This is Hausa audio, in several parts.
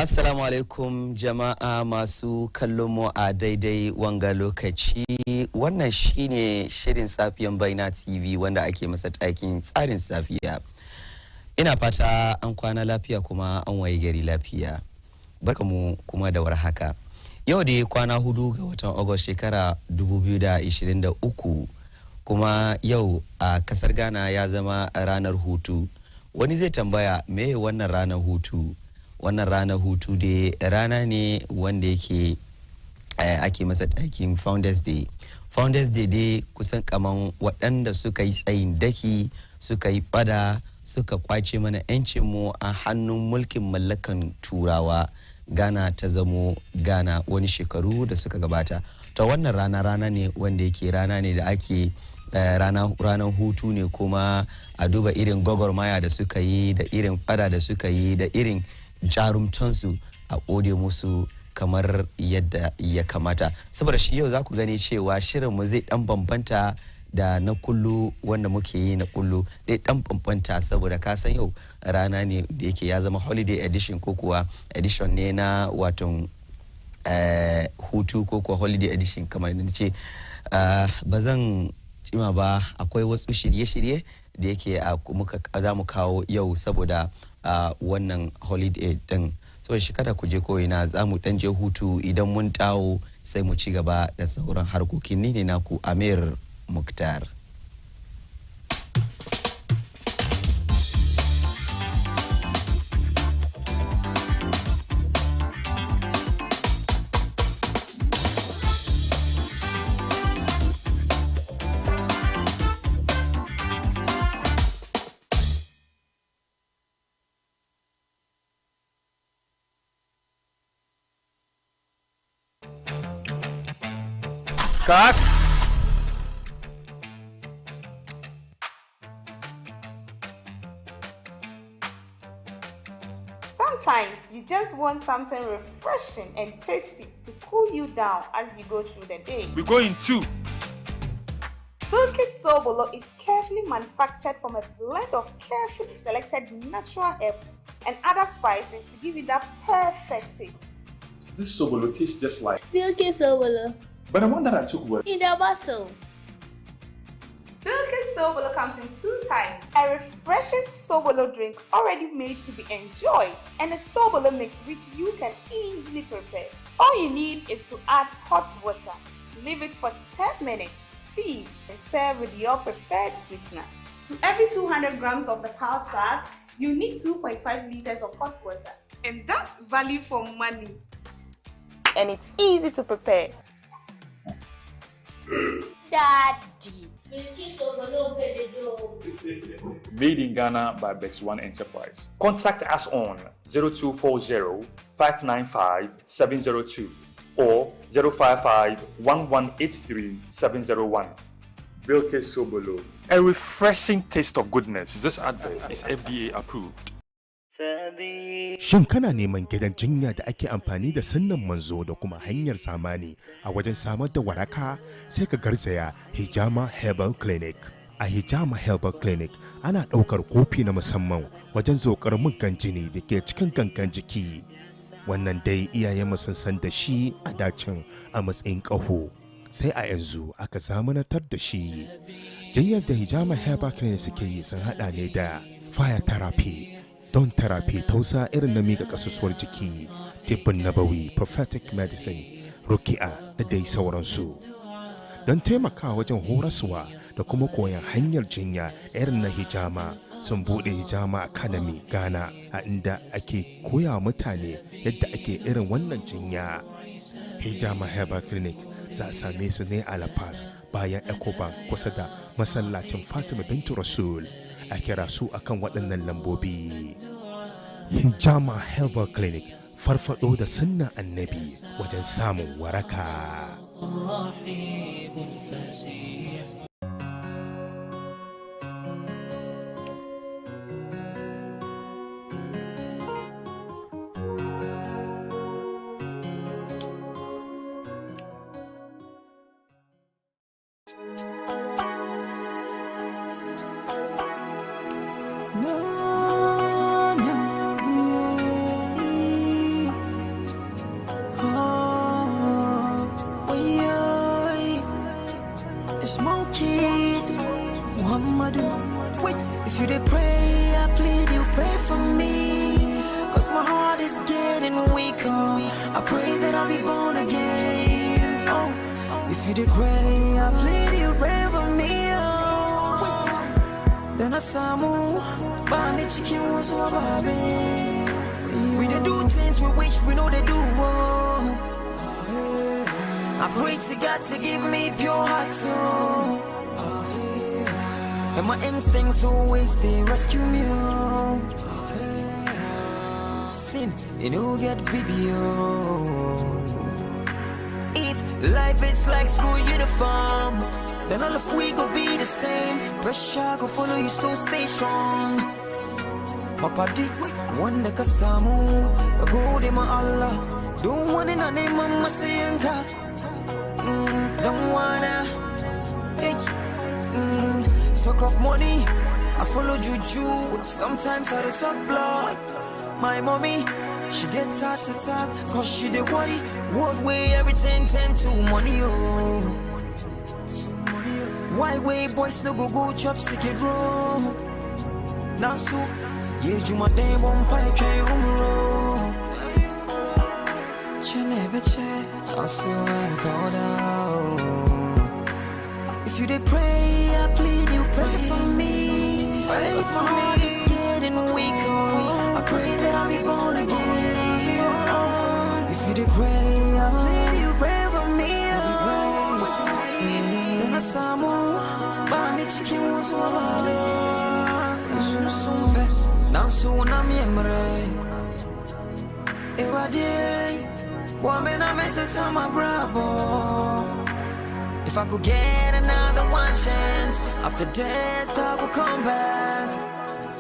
Assalamu alaikum jama'a masu kallon mu a daidai wanga lokaci. Wannan shine shirin safiyan baina TV wanda ake masa takin tsarin safiya. Ina fata an kwana lafiya kuma an waye gari lafiya. Barkamu kuma da warhaka. Yau da kwana 4 ga watan Agusta shekara 2023 kuma yau a kasar Ghana ya zama ranar hutu. Wani zai tambaya me wannan ranar hutu? Wannan ranar hutu dai rana ne wanda yake ake masa ɗakin Founders Day. Founders Day dai kusan kaman waɗanda suka yi tsayin daki, suka yi fada, suka kwace mana 'yancinmu a hannun mulkin mallakan turawa. Ghana ta zamo Ghana wani shekaru da suka gabata. To wannan rana ne wanda yake rana ne da ake ranar hutu ne, kuma a duba irin gwagwarmaya da suka yi da irin fada da suka yi da irin jarumtansu a ode musu kamar yadda ya kamata. Saboda shi yau za ku gani cewa shirinmu zai dan bambanta da na kullu wanda muke yi na kullu dai dan bambanta, saboda ka san yau rana ne da yake ya zama holiday edition ko kuwa edition ne na watan hutu ko kuwa holiday edition kamar da ce. Ba zan cima ba, akwai wasu shirye-shirye da yake za mu kawo yau saboda wannan holiday din. So shi kada ku je ko'ina, za mu dan je hutu, idan mun dawo sai mu ci gaba da sauran harkokin. Ni ne naku Amir Mukhtar. Cut. Sometimes you just want something refreshing and tasty to cool you down as you go through the day. We're going to. Bilkis Sobolo is carefully manufactured from a blend of carefully selected natural herbs and other spices to give you that perfect taste. This Sobolo tastes just like Bilkis Sobolo. But the one that I took was In a bottle. Bilkis Sobolo comes in 2 types. A refreshing Sobolo drink already made to be enjoyed, and a Sobolo mix which you can easily prepare. All you need is to add hot water, leave it for 10 minutes, sieve, and serve with your preferred sweetener. To every 200 grams of the pouch bag, you need 2.5 liters of hot water. And that's value for money. And it's easy to prepare. Daddy. Bilkis Sobolo pay the dough. made in Ghana by Bex One Enterprise. Contact us on 0240 595 702 or 055 1183 701. Bilkis Sobolo. A refreshing taste of goodness. This advert is FDA approved. Shin kana neman gidan jinya da ake amfani da sunnan manzo da kuma hanyar zamani a wajen samar da waraka? Sai ka garzaya Hijama Herbal Clinic. A Hijama Herbal Clinic ana ɗaukar kofi na musamman wajen zokar muggan jini da ke cikin gangan jiki. Wannan dai iyayenmu sun san da shi a dacin a matsayin ƙaho. Sai a yanzu aka zamanantar da shi. Jinyar da Hijama Herbal Clinic suke yi sun haɗa ne da fire therapy, don therapy tausa irin na miƙa ƙasusuwar jiki, tibbin nabawi, prophetic medicine, ruki'a da dai sauransu. Don taimakawa wajen horaswa da kuma koyon hanyar jinya irin na hijama, sun buɗe Hijama Academy Ghana, a inda ake koya mutane yadda ake irin wannan jinya. Hijama Herbal Clinic za a same su ne a La Paz bayan Ecobank kusa da masallacin Fatima Bintu Rasul. A kira su akan waɗannan lambobi. Hijama Herbal Clinic, farfado da sunnan annabi wajen samun waraka. I pray that I'll be born again. Oh, if you did pray, I plead you pray for me. Oh, then I saw more. Bani chicken was so baby. We did do things we wish we know they do. Oh, I pray to God to give me pure heart. So, and my instincts always they rescue me. Oh, sin, you know get baby. Oh, if life is like school uniform, then all of we go be the same. Pressure go follow you, still stay strong. Mapadi, one deka samu, go de ma Allah. Don't wanna na name mama sayanka. Don't wanna. Hey, suck off money. I follow juju. Sometimes I suck blood. My mommy, she gets heart attack, cause she the worry. What way everything tend to money, oh. Why way boys no go chop sick it roll. Now so, yeah, you my day one pipe can't umro. Chene beche, I'll see when called out. If you did pray, I plead you pray for me. Cause my heart is getting weaker. I pray that I'll be born again. If you did pray, I plead you pray for me. Then I saw more. Bani chicken was so baby. Now so na mi emre. Eradie. Woman I miss some bravo. If I could get another one chance, after death I will come back.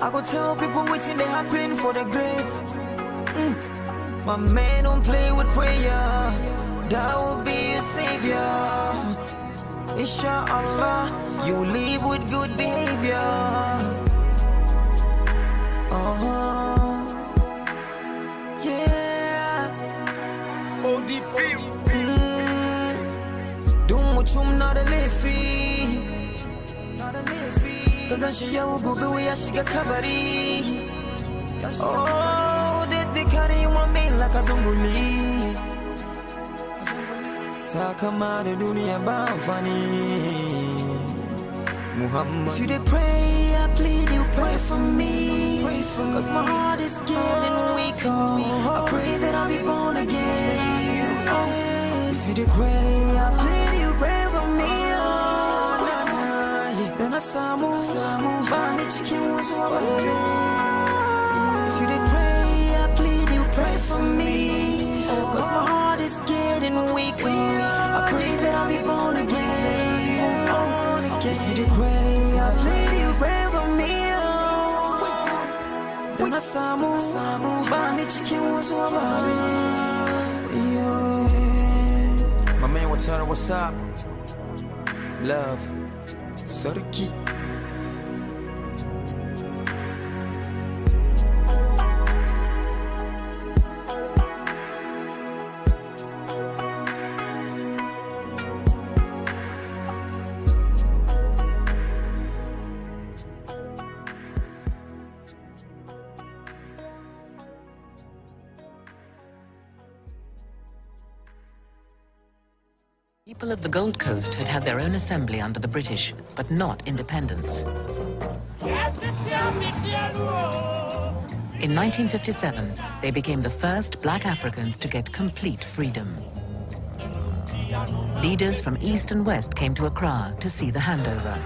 I go tell people waiting they happen for the grave. My man don't play with prayer. That will be a savior. Inshallah, you live with good behavior. Yeah. ODP. Don't want to not a leafy. Not a leafy. Don't she go be where she got kabari. Oh, they carry you on me like a zombie. Sakama the dunia ba funny. Muhammad, if you did pray, I plead you pray for me. Cause my heart is getting weaker. I pray that I'll be born again. Oh, if you did pray, I plead you pray for me. Oh, then I saw more. Bani chicken was so baby. If you did pray, I plead you pray for me. Cause my heart is getting weaker. I pray that I'll be born again. If you did pray, I plead you pray for me. Then I saw more. Bani chicken was so baby. My man, what's up? Love, Sarki. People of the Gold Coast had had their own assembly under the British, but not independence. In 1957, they became the first black Africans to get complete freedom. Leaders from East and West came to Accra to see the handover.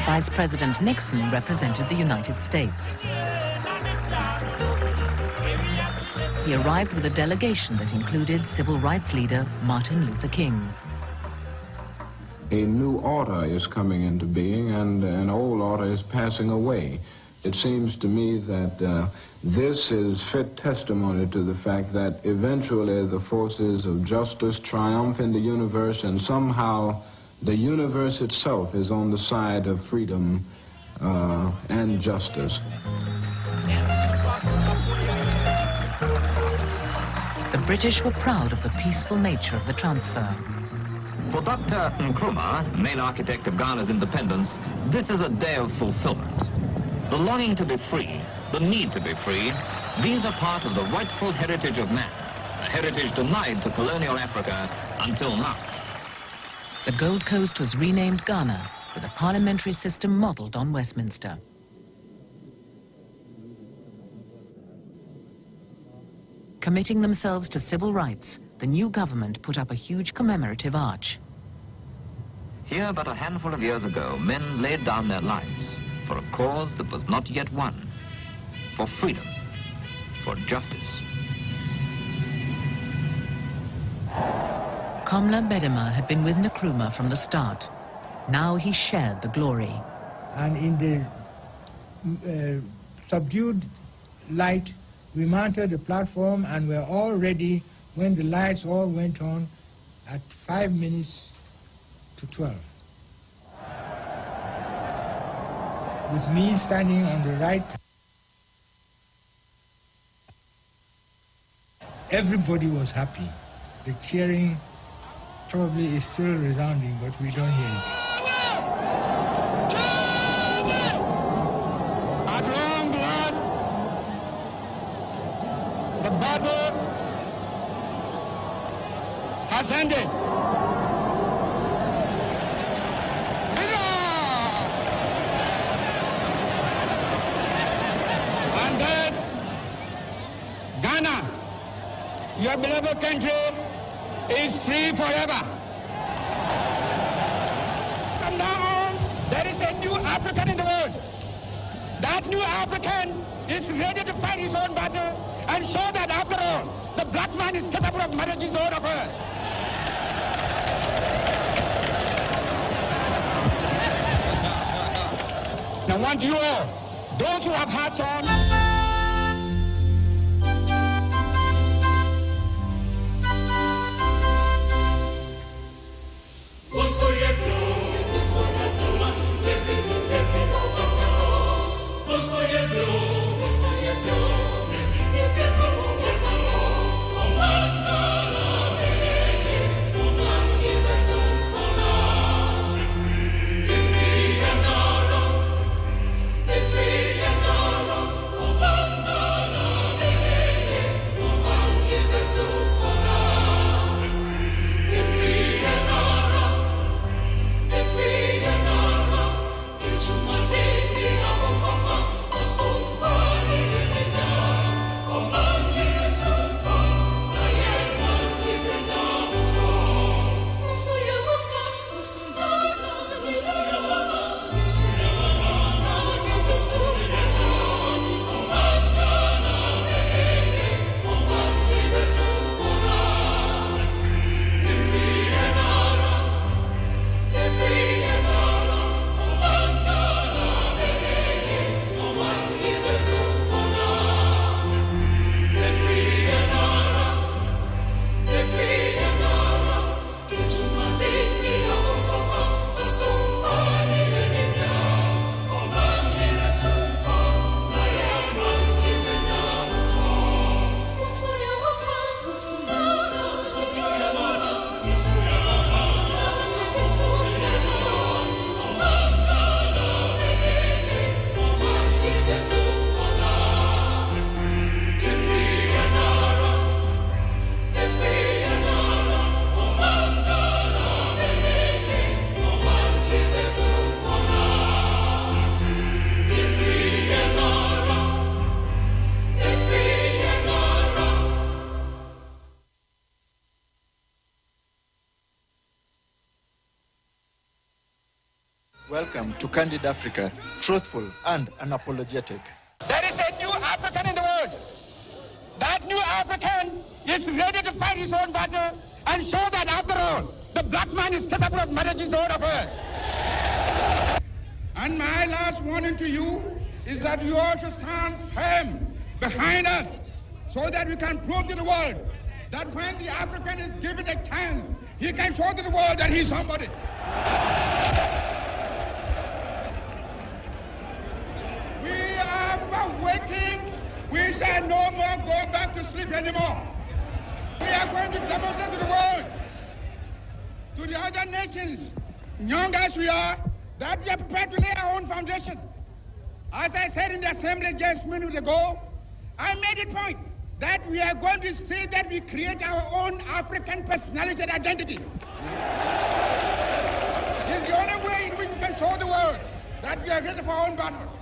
Vice President Nixon represented the United States. He arrived with a delegation that included civil rights leader Martin Luther King. A new order is coming into being, and an old order is passing away. It seems to me that this is fit testimony to the fact that eventually the forces of justice triumph in the universe, and somehow the universe itself is on the side of freedom and justice. The British were proud of the peaceful nature of the transfer. For Dr. Nkrumah, main architect of Ghana's independence, this is a day of fulfillment. The longing to be free, the need to be free, these are part of the rightful heritage of man, a heritage denied to colonial Africa until now. The Gold Coast was renamed Ghana, with a parliamentary system modelled on Westminster. Committing themselves to civil rights, the new government put up a huge commemorative arch. Here, but a handful of years ago, men laid down their lives for a cause that was not yet won, for freedom, for justice. Komla Bedema had been with Nkrumah from the start. Now he shared the glory. And in the subdued light, we mounted the platform and were all ready when the lights all went on at 5 minutes to 12. With me standing on the right. Everybody was happy. The cheering probably is still resounding, but we don't hear it. At long last, the battle has ended. And thus, Ghana, your beloved country, is free forever. From now on, there is a new African in the world. That new African is ready to fight his own battle and show that after all, the black man is capable of managing his own affairs. I want you all, those who have hats on, Welcome to Candid Africa, truthful and unapologetic. there is a new African in the world. That new African is ready to fight his own battle and show that after all, the black man is capable of managing his own affairs. And my last warning to you is that you ought to stand firm behind us so that we can prove to the world that when the African is given a chance, he can show to the world that he's somebody. We are waking. We shall no more go back to sleep anymore. We are going to demonstrate to the world, to the other nations, young as we are, that we are prepared to lay our own foundation. As I said in the assembly just minutes ago, I made it point that we are going to see that we create our own African personality and identity. It's the only way in which we can show the world that we are ready for our own battle.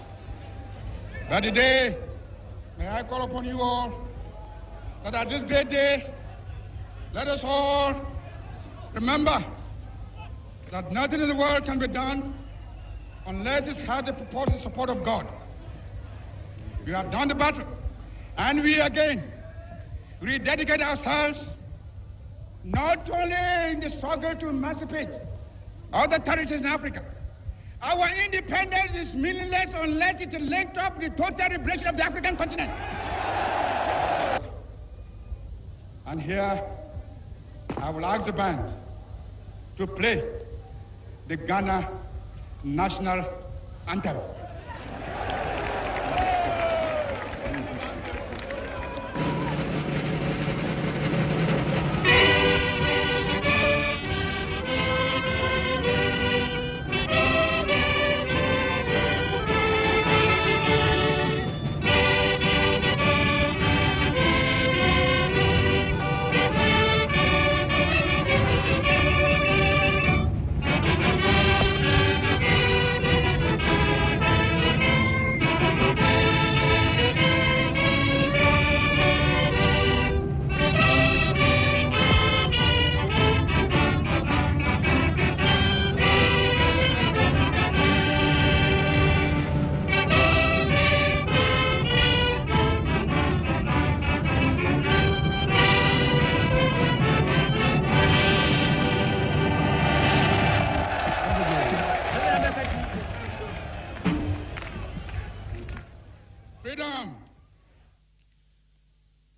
But today, may I call upon you all that at this great day, let us all remember that nothing in the world can be done unless it has the purported support of God. We have done the battle, and we again rededicate ourselves not only in the struggle to emancipate other territories in Africa. Our independence is meaningless unless it is linked up with the total liberation of the African continent. And here, I will ask the band to play the Ghana national anthem.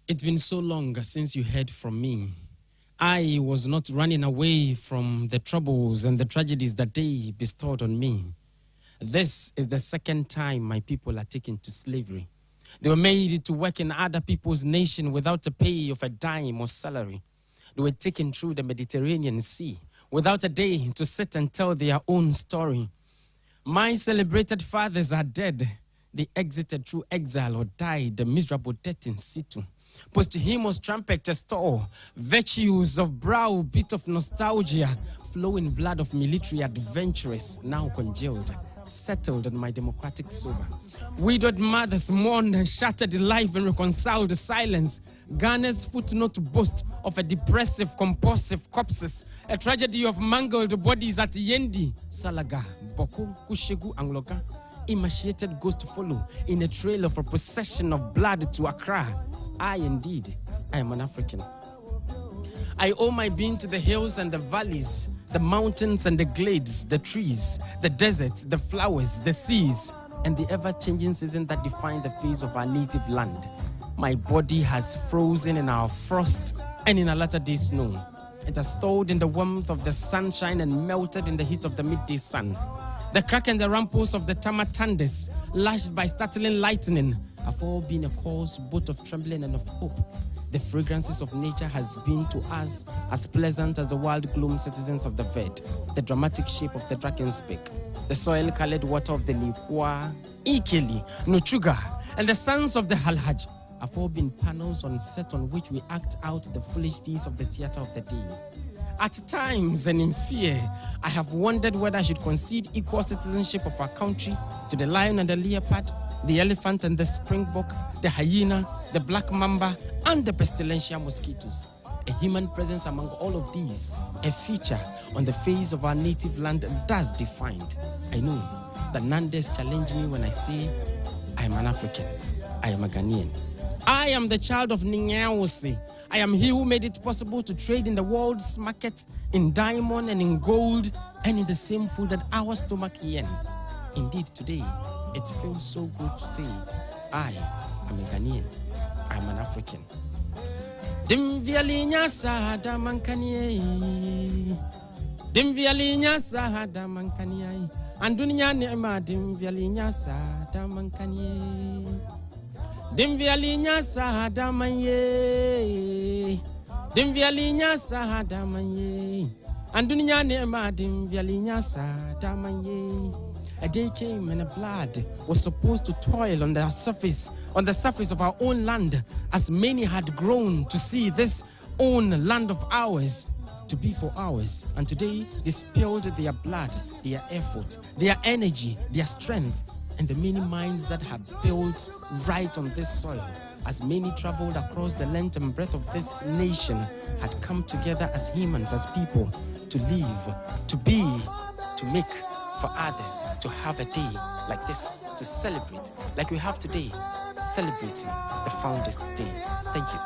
It's been so long since you heard from me. I was not running away from the troubles and the tragedies that they bestowed on me. This is the second time my people are taken to slavery. They were made to work in other people's nation without a pay of a dime or salary. They were taken through the Mediterranean Sea without a day to sit and tell their own story. My celebrated fathers are dead. They exited through exile or died a miserable death in situ. Posthumous trumpet store, virtues of brow, bit of nostalgia, flowing blood of military adventurers, now congealed, settled on my democratic sober. Widowed mothers mourned, shattered life and reconciled silence. Ghana's footnote boast of a depressive, compulsive corpses, a tragedy of mangled bodies at Yendi, Salaga, Boko, Kushegu, Angloka. Emaciated ghost follow in a trail of a procession of blood to Accra. I am an African. I owe my being to the hills and the valleys, the mountains and the glades, the trees, the deserts, the flowers, the seas, and the ever-changing season that define the face of our native land. My body has frozen in our frost and in a latter-day snow. It has thawed in the warmth of the sunshine and melted in the heat of the midday sun. The crack and the ramples of the Tamatandes, lashed by startling lightning, have all been a cause both of trembling and of hope. The fragrances of nature has been to us as pleasant as the wild gloom citizens of the Ved, the dramatic shape of the Drakensbeek, the soil-colored water of the Likwa, Ikeli, Nuchuga, and the sons of the Halhaj have all been panels on set on which we act out the foolish deeds of the theater of the day. At times and in fear, I have wondered whether I should concede equal citizenship of our country to the lion and the leopard, the elephant and the springbok, the hyena, the black mamba, and the pestilential mosquitoes. A human presence among all of these, a feature on the face of our native land thus defined. I know that none dares challenge me when I say I am an African, I am a Ghanaian. I am the child of Ninyaosi. I am he who made it possible to trade in the world's market in diamond and in gold and in the same food that our stomach yen. Indeed, today, it feels so good to say, I am a Ghanaian, I am an African. Dimvialinya sahada mankanye. Dimvialinya sahada mankanye. Andunya neema dimvialinya sahada mankanye. Dimvialinya sahada manye. Dimvialinya sahada manye. Andunya neema dimvialinya sahada manye. A day came and a blood was supposed to toil on the surface of our own land, as many had grown to see this own land of ours to be for ours. And today they spilled their blood, their effort, their energy, their strength, and the many minds that have built right on this soil. As many traveled across the length and breadth of this nation, had come together as humans, as people, to live, to be, to make for others, to have a day like this, to celebrate, like we have today, celebrating the Founders' Day. Thank you.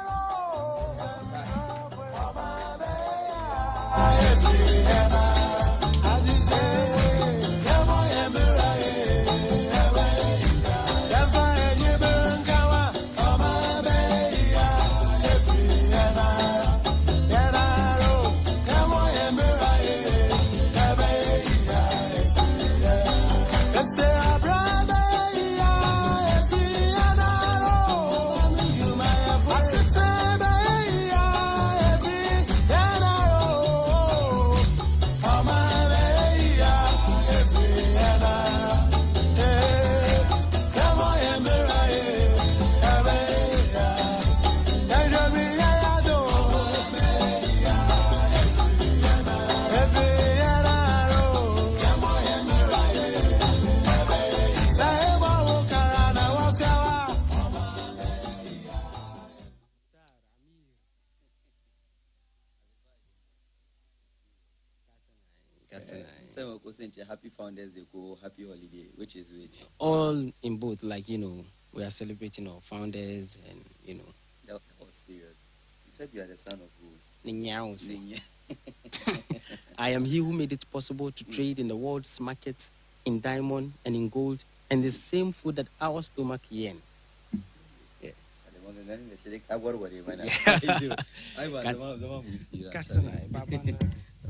Happy Founders Day, go happy holiday, which is which? All in both, like, you know, we are celebrating our founders and, you know. That was serious. You said you are the son of who? Ninyausi. I am he who made it possible to trade in the world's markets in diamond and in gold and the same food that our stomach yen. Yeah.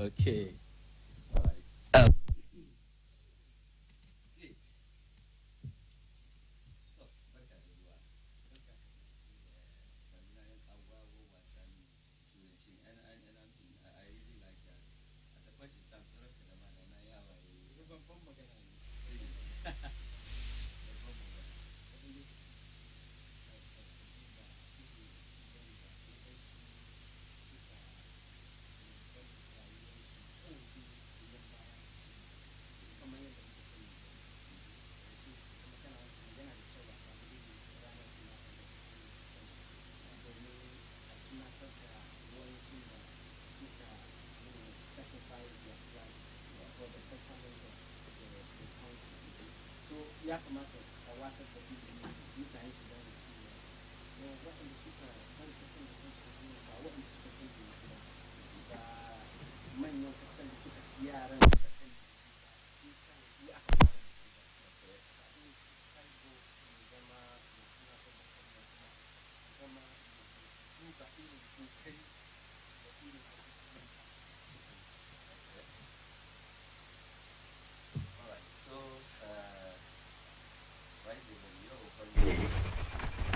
Okay.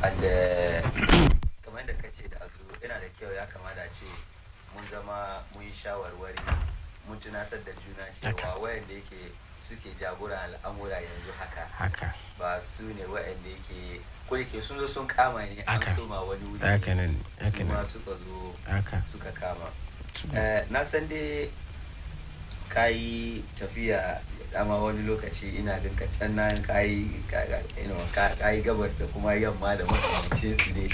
And kamar da kace da azu ina da kyau ya kamata ce mun zama mun shawarwari mun tunatar da juna cewa wayanda yake suke jagoran al'amura yanzu haka ba su ne wayanda yake ko yake sun zo sun kama ne an soma wani wuri su ma suka zo suka kama na san dai kai tafiya dama wani lokaci ina jin ka can nan kai gabas da kuma yamma da makamancin su ne.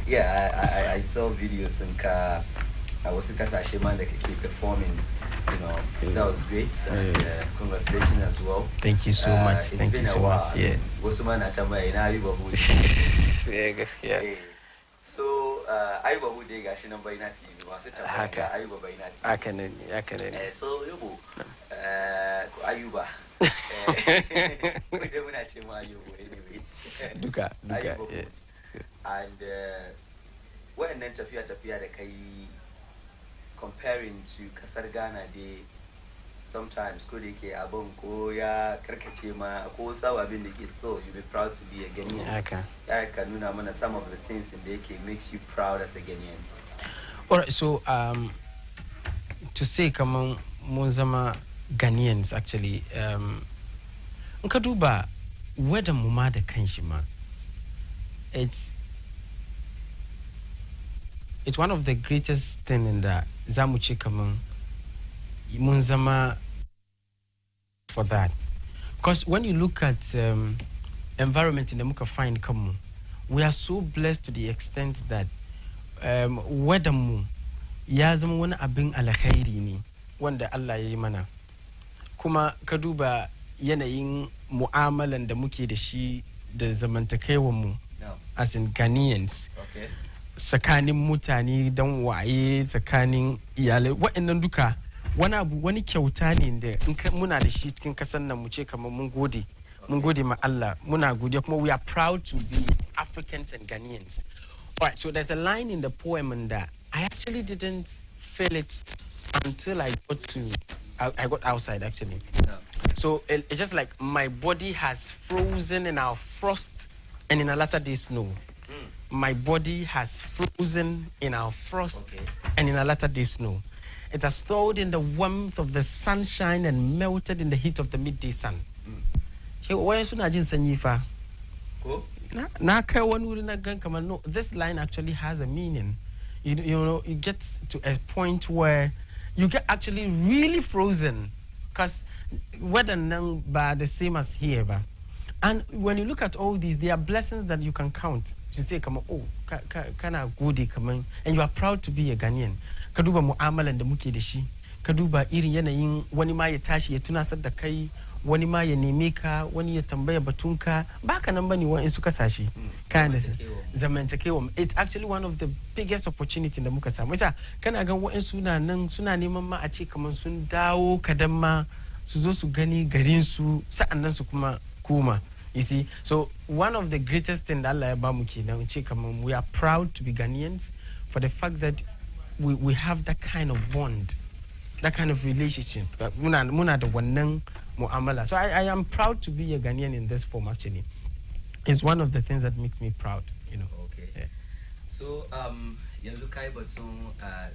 Yeah, I saw videos sun ka a wasu kasashe ma da kake performing, you know, that was great, and congratulations as well. Thank you so much. It's been a while. Yeah. Wasu ma na tambaya ina Ayuba Hude. Yeah, gaskiya. So Ayuba Hude gashi nan Baina TV wasu tambaya ga Ayuba Baina TV. Haka ne. So Yobo Ayuba. Wanda muna ce ma Ayuba anyways. Duka. Yeah. And waɗannan tafiya da kai comparing to kasar Ghana dai sometimes ko da yake abin ko ya karkace ma ko sababin da ke still you be proud to be a Ghanaian. Ya ka nuna mana some of the things in da yake makes you proud as a Ghanaian. Alright, so to say kaman mun zama Ghanaians actually in ka duba weather mu ma da kanshi ma it's one of the greatest thing in da zamu ce kaman mun zama for that, because when you look at environment in the muka find kamu, we are so blessed to the extent that weather mu ya zama wani abin alkhairi ne wanda Allah ya yi mana. Kuma ka duba yanayin mu'amalan da muke da shi da zamantakewar mu as in Ghanaians, tsakanin mutane dan waye, tsakanin iyalai, waɗannan duka wani kyauta ne da muna da shi cikin kasan nan mu ce kamar mun gode ma Allah, muna godiya kuma we are proud to be Africans and Ghanaians. All right, so there's a line in the poem and that I actually didn't feel it until I got outside actually. So it's just like my body has frozen in our frost and in a latter day snow. My body has frozen in our frost and in a latter day snow. It has thawed in the warmth of the sunshine and melted in the heat of the midday sun. No, this line actually has a meaning. You know, you get to a point where you get actually really frozen, because weather nang ba the same as here ba. And when you look at all these, there are blessings that you can count. You say, "Come on, oh, kana goody, come on," and you are proud to be a Ghanaian. Kaduba mu'amalan da muke da shi, kaduba irin yanayin wani ma ya tashi ya tunasar da kai, wani ma ya neme ka, wani ya tambaya batunka, baka nan bane wa'in su kasashe. Kind of zamantakewa. It's actually one of the biggest opportunity da muka samu. Isa kana gan wa'in suna nan suna neman ma a ce kaman sun dawo kadan ma su zo su gani garin su sa'annan su kuma kuma. You see, so one of the greatest thing that Allah ya bamu kenan ce kaman we are proud to be Ghanaians for the fact that we have that kind of bond, that kind of relationship. Muna da wannan mu'amala. So I am proud to be a Ghanaian in this form actually. It's one of the things that makes me proud, you know. Okay. Yeah. So yanzu kai batun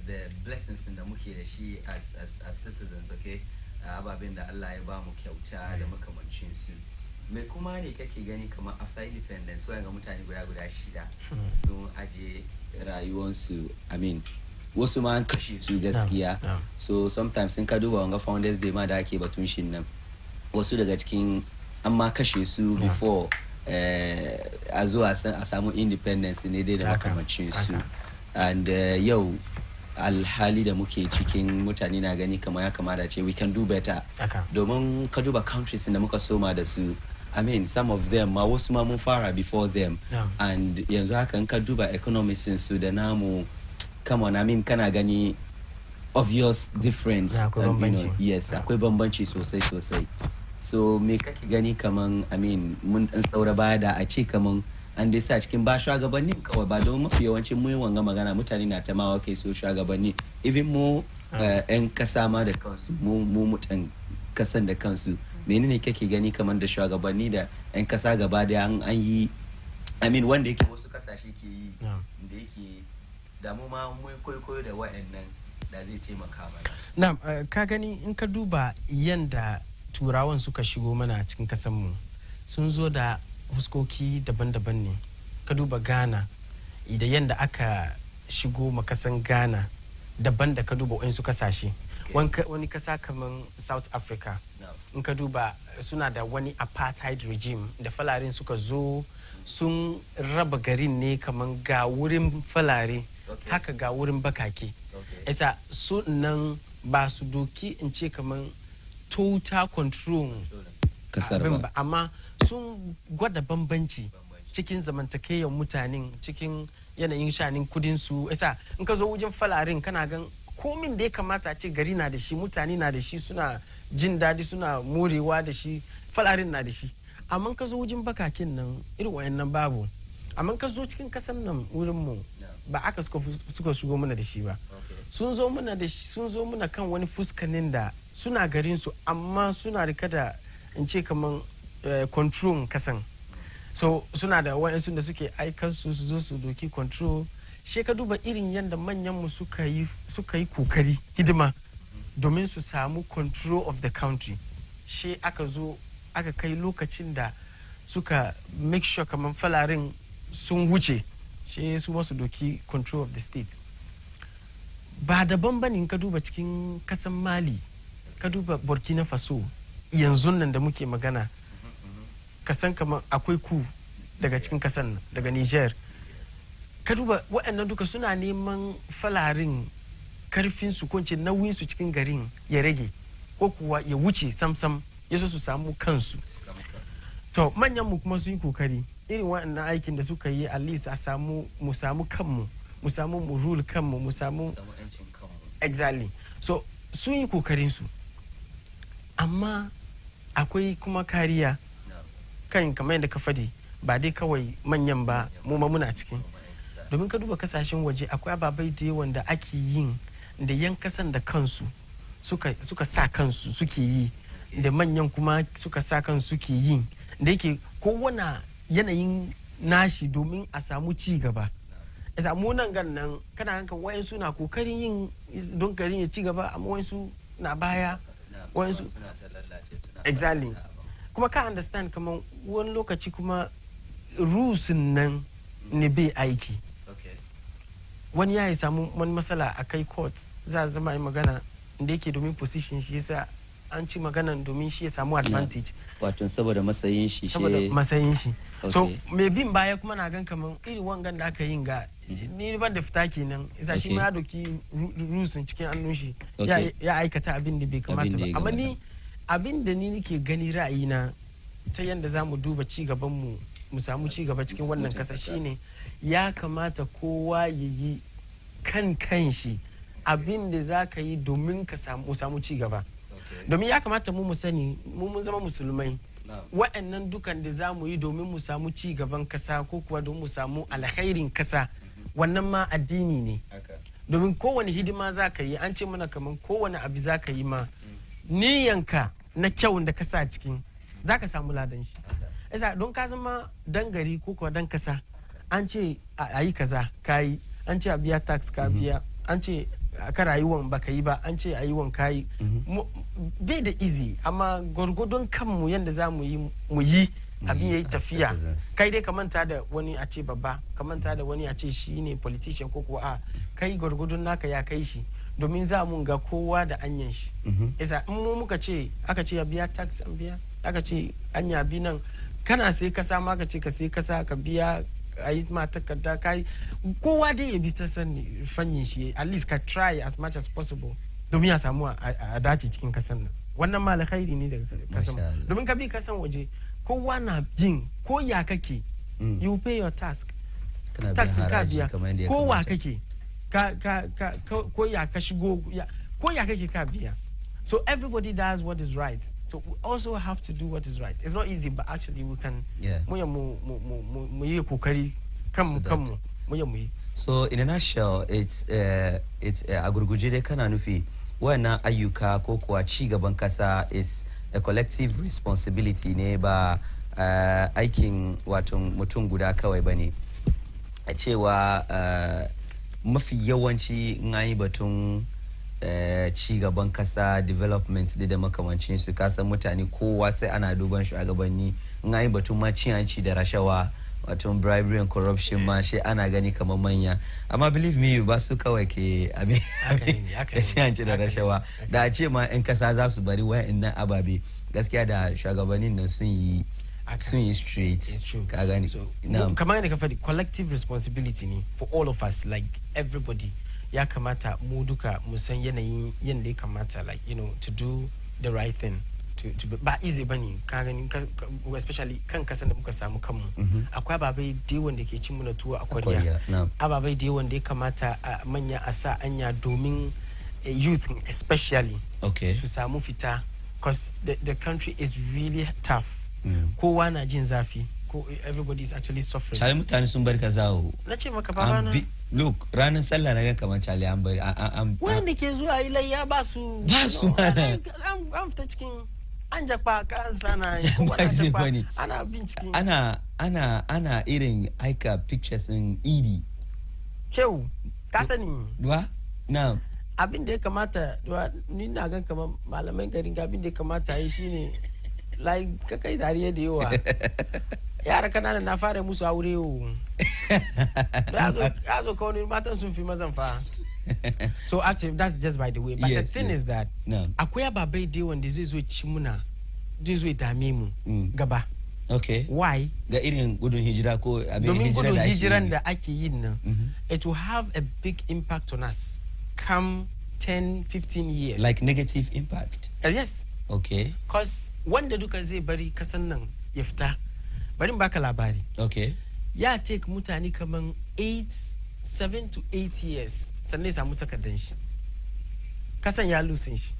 the blessings in da muke da shi as citizens, okay? Ababen da Allah ya ba mu kyauta da makamancin su. Me kuma ne kake gani kamar after independence waya ga mutane guda shida sun aje rayuwansu, I mean wasu ma an kashe su gaskiya. So sometimes in ka duba wanga founders day ma da ake batun shin nan wasu daga cikin an ma kashe su before a zo a samu independence ne dai da makamancin su. And yau alhali da muke cikin mutane na gani kamar ya kamata ce we can do better. Domin ka duba countries da muka soma da su, I mean some of them ma wasu ma mun fara before them. And yanzu haka in ka duba economics su da namu, come on, I mean kana gani obvious difference. You know, yes, akwai bambanci sosai. So me kake gani kaman, I mean mun dan saura baya da a ce kaman an dai sa cikin ba shugabanni kawai ba, don mafi yawancin mu wanga magana mutane na ta ma kai so shugabanni, even mu yan kasa ma da kansu mu mutan kasan da kansu, menene kake gani kaman da shugabanni da yan kasa gaba da an yi, I mean wanda yake wasu kasashe ke yi da yake da mu ma mu koyo da wa'annan da zai taimaka mana. Na'am, ka gani in ka duba yanda turawan suka shigo mana cikin kasan mu, sun zo da huskoki daban-daban ne. Ka duba Ghana, da yanda aka shigo makasan Ghana daban da ka duba wa'insu kasashe. Wani kasa kaman South Africa, in ka duba suna da wani apartheid regime da falarin suka zo sun raba garin ne kaman ga wurin falare haka ga wurin bakake. Isa su nan ba su doki in ce kaman total control kasar ba, amma sun gwada bambanci cikin zamantakewar mutanen, cikin yanayin shanin kudin su. Isa in ka zo wajen falarin kana gan komin da ya kamata a ce gari na da shi, mutane na da shi, suna jin daɗi, suna morewa da shi, falarin na da shi. Amma ka zo wajen bakakin nan irin wayannan babu. Amma ka zo cikin kasan nan wurin mu ba aka suka shigo mana da shi ba. Sun zo muna kan wani fuskanin da suna garin su amma suna rika da in ce kaman control kasan. So suna da wayansu da suke aikar su zo su doki control. She ka duba irin yanda manyan mu suka yi kokari hidima domin su samu control of the country. She aka zo aka kai lokacin da suka make sure kamar falarin sun wuce shi su masu doki control of the state. Ba daban bane ka duba cikin kasan Mali, ka duba Burkina Faso yanzu nan da muke magana, kasan kamar akwai ku daga cikin kasan daga Niger, ka duba waɗannan duka suna neman falarin karfin su ko ce nauyin su cikin garin ya rage ko kuwa ya wuce samsam ya so su samu kansu. To manyan mu kuma sun yi kokari irin waɗannan aikin da suka yi at least a samu mu samu kanmu, mu samu mu rule kanmu, mu samu exactly. So sun yi kokarin su, amma akwai kuma kariya kan kamar yadda ka fadi ba dai kawai manyan ba, mu ma muna cikin. Domin ka duba kasashen waje akwai ababai da yawan da ake yin da yan kasan da kansu suka sa kansu suke yi, da manyan kuma suka sa kansu suke yi, da yake kowane yanayin nashi domin a samu ci gaba. A samu nan nan kana hankan wayansu na kokarin yin don garin ya ci gaba, amma wayansu na baya, wayansu exactly. Kuma ka understand kamar wani lokaci kuma rules nan ne bai aiki. Wani ya yi samu wani matsala a kai court za a zama yi magana da yake domin position shi yasa an ci maganan domin shi ya samu advantage. Wato saboda matsayin shi. Saboda matsayin shi. So mai bin baya kuma na gan kamar iri wangan da aka yin ga ni ban da fita kenan isa shi ma ya doki rusin cikin hannun shi ya aikata abin da bai kamata ba. Amma ni abin da ni nake gani ra'ayina ta yanda za mu duba ci gaban mu samu ci gaba cikin wannan kasa shine ya kamata kowa ya yi kan shi abin da za ka yi domin ka samu ci gaba. Domin ya kamata mu sani mun zama musulmai, wa'annan dukan da za mu yi domin mu samu ci gaban kasa ko kuwa domin mu samu alkhairin kasa, wannan ma addini ne. Domin kowane hidima za ka yi an ce mana kamar kowane abu za ka yi ma niyanka na kyau da ka sa cikin za ka samu ladan shi. Isa don ka zama dan gari ko kuwa dan kasa an ce a yi kaza ka yi, an ce a biya tax ka biya, an ce ka rayuwan baka yi ba, an ce a yi wan kayi. Bai da easy, amma gwargwadon kanmu yadda za mu yi abin ya yi tafiya. Kai dai ka manta da wani a ce babba, ka manta da wani a ce shi ne politician ko kuwa a kai gwargwadon naka ya kai shi, domin za mu ga kowa da anyan shi. Isa in mu muka ce aka ce ya biya tax an biya, aka ce an yabi nan kana sai kasa ma ka ce ka sai kasa ka biya a yi ma takarda kai, kowa dai ya bi ta fanyin shi, at least ka try as much as possible domin ya samu a dace cikin kasan nan. Wannan ma alkhairi ne daga kasan, domin ka bi kasan waje kowa na jin ko ya kake you pay your tax ka biya, kowa kake ko ya ka shigo ko ya kake ka biya. So everybody does what is right. So we also have to do what is right. It's not easy, but actually we can. So in a nutshell, it's a gurguje dai kana nufi wannan ayyuka ko kuwa ci gaban kasa is a collective responsibility ne ba aikin wato mutum guda kawai bane. A cewa mafi yawanci in an yi batun ci gaban kasa development da makamancin su, kasan mutane kowa sai ana duban shugabanni. In an yi batun ma cin hanci da rashawa wato bribery and corruption ma shi ana gani kamar manya, amma believe me ba su kawai ke abin da cin hanci da rashawa. Da a ce ma 'yan kasa za su bari wa'annan ababe, gaskiya da shugabannin nan sun yi straight. Ka gani kamar yadda ka faɗi collective responsibility ne for all of us, like everybody. Ya kamata mu duka mu san yanayin yadda ya kamata, like to do the right thing. Ba easy bane, ka gani especially kan kasan da muka samu kanmu. Akwai ababai da yawan da ke cin muna tuwo a kwarya, ababai da yawan da ya kamata manya a sa anya domin youth especially su samu fita, because the country is really tough. Kowa na jin zafi, everybody is actually suffering. Chale mutane sun bar kazawo. Na ce maka babana. Look, ranar sallah na ga kamar Chale an bari wanda ke zuwa ilayya ba su mana. An fita cikin an jakpa kan sana ana bincike. Ana irin aika pictures in iri. Cewu, ka sani. Duwa? Na. Abin da ya kamata, ni na gan kamar malamai garin abin da ya kamata yi shine like kakai dariya da yawa yara kanana na fara musu aure o ya zo kawai matan sun fi mazan fa. So actually that's just by the way, but yes, the thing is that akwai ababai da wanda zai zo ci muna zai zo dame mu gaba. Okay. Why? Ga irin gudun hijira ko abin hijira da hijiran da ake yin nan, it will have a big impact on us come 10-15 years. Like negative impact? Yes. Okay. Because wanda duka zai bari kasan nan ya fita, bari in baka labari. Okay. Ya take mutane kaman 7 to 8 years sannan ya samu takardan shi. Kasan ya lusin shi.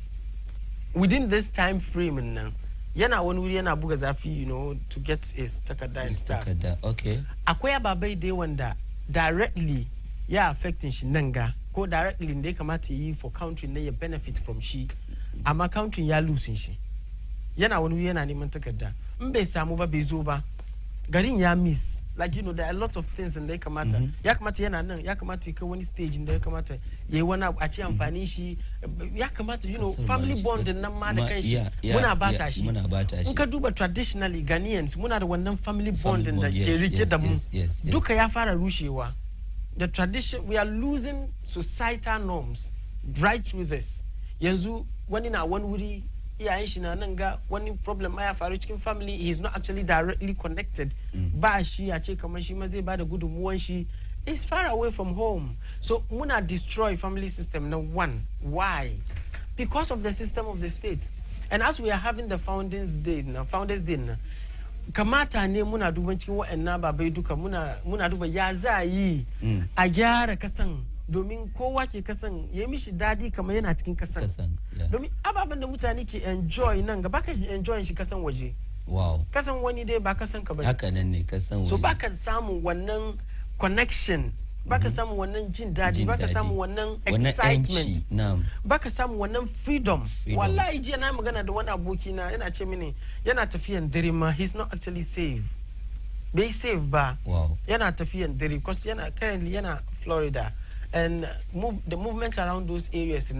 Within this time frame nan, yana wani wuri yana buga zafi, you know, to get his takarda and stuff. Okay. Akwai ababai da wanda directly ya affecting shi nan ga, ko directly da ya kamata yi for country na ya benefit from shi, amma country ya lusin shi. Yana wani wuri yana neman takarda. In bai samu ba bai zo ba, garin ya miss. Like, you know, there are a lot of things in da ya kamata. Ya kamata yana nan, ya kamata ya kai wani stage da ya kamata ya yi wani a ci amfani shi. Ya kamata, you know, family bond nan ma da kai shi. Muna bata shi. In ka duba traditionally Ghanaians, muna da wannan family bond da ke rike da mu. Duka ya fara rushewa. The tradition, we are losing societal norms right through this. Yanzu wani na wani wuri iyayen shi na nan ga wani problem ya faru cikin family, he is not actually directly connected. Ba shi a ce kamar shi ma zai ba da gudunmuwan shi. It's far away from home. So muna destroy family system now. One, why? Because of the system of the state. And as we are having the Founders Day now, kamata ne muna duban cikin wa'annan babai duka muna duba ya za yi a gyara kasan domin kowa ke kasan ya mishi dadi kamar yana cikin kasan. Domin ababen da mutane ke enjoy nan ga baka enjoy shi kasan waje. Wow. Kasan wani dai ba kasan ka bane. Haka nan ne kasan wani. So baka samu wannan connection, baka samu wannan jin dadi, baka samu wannan excitement, baka samu wannan freedom. Wallahi jiya na magana da wani aboki na yana ce mini yana tafiyan dare ma, he's not actually safe. Bai safe ba. Wow. Yana tafiyan dare because currently yana Florida. And the movement around those areas,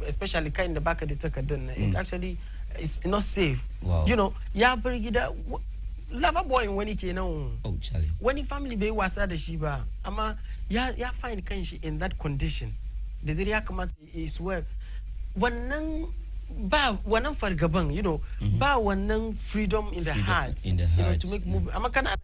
especially kind of back at the Takadun, it actually is not safe. Wow. You know, ya bari gida lover boy when he came on. Oh, Charlie. When he family be wasa da shiba, ama ya find kanshi in that condition. The dare ya kamata is work. Wannan fargaban, you know, ba wannan freedom in the heart. In the heart. You know, to make move. Ama kana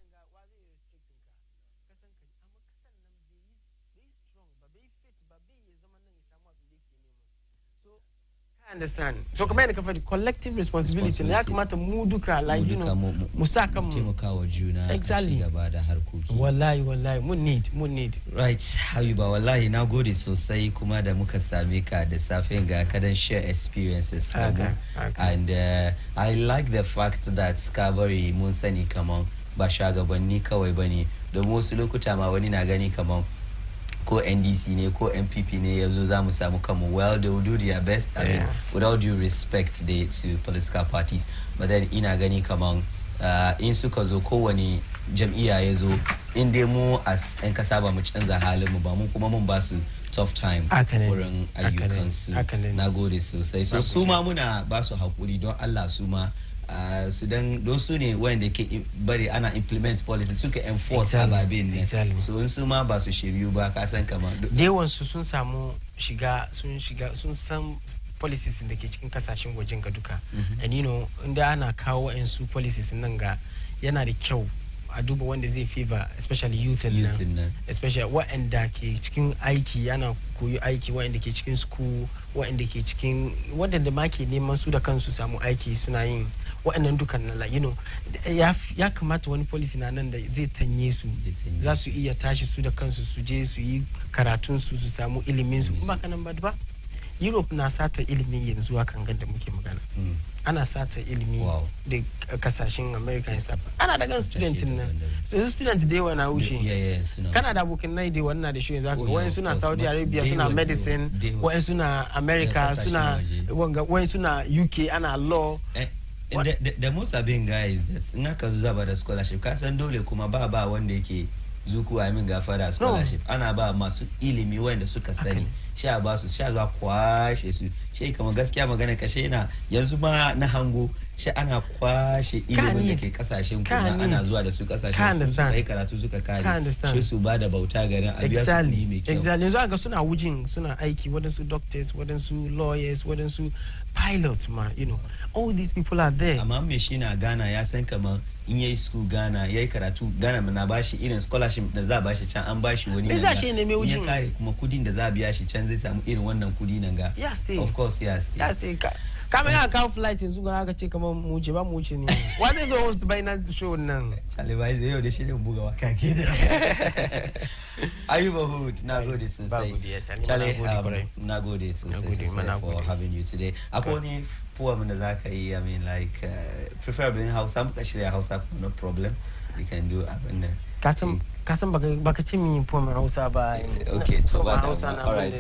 understand. So come here, the collective responsibility. Ya kamata mu duka, like, you know, musaka mu taimakawa juna. Exactly. Wallahi, mun need. Right, Habiba, wallahi na gode sosai kuma da muka same ka da safen ga kadan share experiences. Okay. And I like the fact that Kabari mun sani kaman ba shagabanni kawai bane, domin wasu lokuta ma wani na gani kaman ko NDC ne ko MPP ne yazo zamu samu kamu. Well, they will do their best. I mean, without due respect to political parties, but then ina gani kaman in suka zo kowani jam'iyya yazo in dai mu as en kasa ba mu canza halin mu ba, mu kuma mun ba su tough time wurin ayyukan su. Nagode sosai. So su ma muna ba su hakuri don Allah, su ma su dan don su ne wanda ke bari ana implement policy suka enforce ababin ne. So in su ma ba su shiryu ba, ka san kamar jewan su sun samu sun san policies da ke cikin kasashen wajen ga duka. And you know, inda ana kawo su policies nan ga yana da kyau a duba wanda zai favor especially youth nan, especially waɗanda ke cikin aiki, yana koyi aiki, waɗanda ke cikin school, waɗanda ke cikin waɗanda ma ke neman su da kansu samu aiki suna yin waɗannan dukan nan, you know, ya kamata wani policy na nan da zai tanye su, za su iya tashi su da kansu su je su yi karatun su samu ilimin su. Ba kanan ba Europe na sata ilimi yanzu akan ganda muke magana. Ana sata ilimi da kasashen America and stuff. Ana da gan student nan. So student da yawa na wuce. Kana da abokin nai da wannan da shi yanzu haka. Wani suna Saudi Arabia suna medicine, wani suna America suna wani suna UK ana law. The most abin guys that in aka zuwa ba da scholarship ka san dole kuma ba wanda yake zuku gafara scholarship. Ana ba masu ilimi wanda suka sani. Sha ba su sha zuwa kwashe su. Shi kamar gaskiya magana kashe na yanzu ma na hango shi ana kwashe ilimin da ke kasashen kuma ana zuwa da su kasashen su kai karatu suka kare shi su ba da bauta garin a biya su kuɗi mai kyau. Exactly. Yanzu aka suna wujin suna aiki waɗansu doctors, waɗansu lawyers, waɗansu pilots ma, you know, all these people are there. Amma me shi na Ghana ya san kamar in yayi school Ghana yayi karatu Ghana na bashi irin scholarship da za a bashi can an bashi wani nan ga ya kare kuma kudin da za a biya shi can zai samu irin wannan kudi nan ga. Of course yes. Kama ya kawo flight yanzu ga aka ce kamar mu wuce ba mu wuce ne. Wa zai zo host Binance show nan? Chale bai zai yau da shirin buga waka kenan. Ayuba Hood, nagode sosai. Chale nagode sosai for having you today. Akwai wani poem da za ka yi, I mean like preferably in Hausa, muka shirya Hausa, no problem. You can do abin nan. Kasan baka ce min poem Hausa ba. Okay, so all right.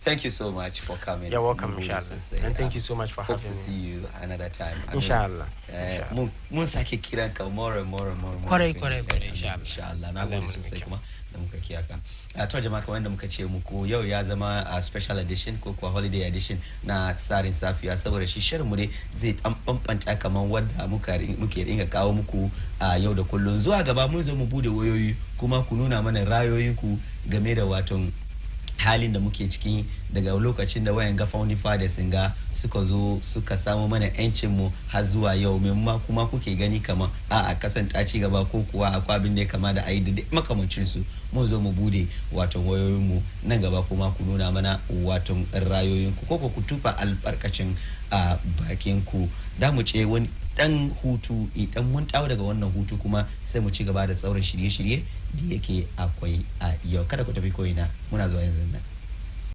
Thank you so much for coming. You're welcome, inshallah. And thank you so much for having me. Hope to see you another time. Inshallah. Mun sake kiran ka more and more. Kwarai, inshallah. Na gode sosai kuma da muka kiyaka. To jama'a kamar da muka ce muku yau ya zama a special edition ko kuwa holiday edition na Tsarin Safiya saboda shi shirin mu ne zai bambanta kamar wanda muke ringa kawo muku a yau da kullun. Zuwa gaba mun zo mu bude wayoyi kuma ku nuna mana rayoyinku game da waton halin da muke ciki daga lokacin da wayan gafauni fada singa suka zo suka samu mana yancin mu har zuwa yau memma kuma kuke gani kamar a kasan ta ci gaba ko kuwa akwai abin da ya kama da ayi da makamancin su mun zo mu bude wato wayoyin mu nan gaba kuma ku nuna mana wato rayoyin ku ko ku tufa albarkacin bakin ku da mu ce wani dan hutu idan mun tawo daga wannan hutu kuma sai mu ci gaba da sauran shirye-shirye da yake akwai a yau kada ku tafi koina muna zuwa yanzu nan